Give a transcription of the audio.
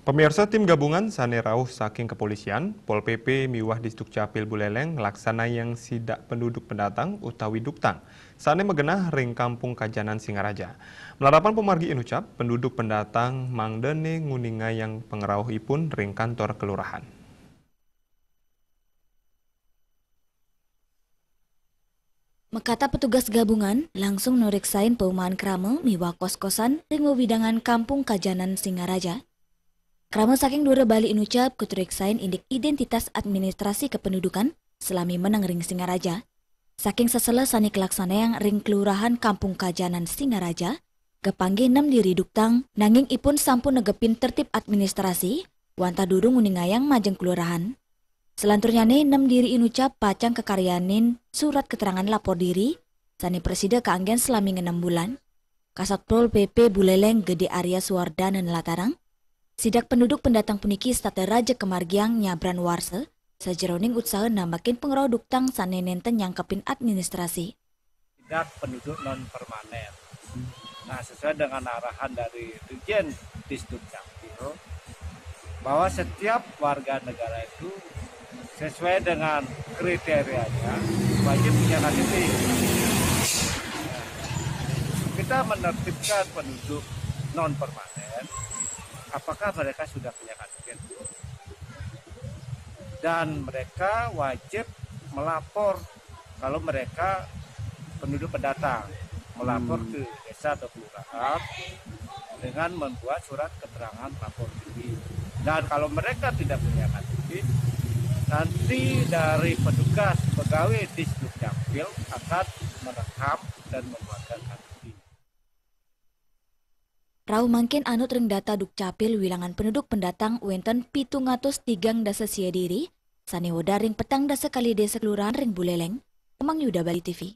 Pemirsa, tim gabungan sane rauh saking kepolisian, Pol PP miwah di Dukcapil Buleleng laksana yang sidak penduduk pendatang utawi duktang. Sane megenah ring kampung Kajanan Singaraja. Melarapan pemargi inucap, penduduk pendatang mangdene nguninga yang pengerauhipun ring kantor kelurahan. Mekata petugas gabungan langsung noriksain perumahan krame miwah kos-kosan ring wewidangan kampung Kajanan Singaraja. Krame saking dua bali inucap kuturiksain indik identitas administrasi kependudukan selami menang ring Singaraja. Saking sesela sani kelaksana yang ring kelurahan kampung Kajanan Singaraja, kepanggih 6 diri duktang nanging ipun sampun negepin tertib administrasi, wanta durung uningayang majeng kelurahan. Selanturnya 6 diri inucap pacang kekaryanin surat keterangan lapor diri, sani presida keanggen selami 6 bulan. Kasatpol PP Buleleng Gede Arya Suwardanen Latarang, sidak penduduk pendatang puniki state Raja Kemargiang nyabran warse, sejeroning usaha nambakin pengeroh duktang sane nenten nyangkepin administrasi. Sidak penduduk non permanen. Nah, sesuai dengan arahan dari Dirjen Disduk Capil bahwa setiap warga negara itu sesuai dengan kriterianya wajib punya KTP. Kita menertibkan penduduk non permanen. Apakah mereka sudah punya KTP? Dan mereka wajib melapor kalau mereka penduduk pendatang, melapor ke desa atau kelurahan dengan membuat surat keterangan lapor diri. Dan kalau mereka tidak punya KTP, nanti dari petugas pegawai Disduk Capil akan merekam dan membuatkan KTP. Rau mangkin anut ring data Dukcapil wilangan penduduk pendatang wenten 703 dasa sia diri, sane woda ring petang dasa kali desa kelurahan ring Buleleng, Emang Yuda Bali TV.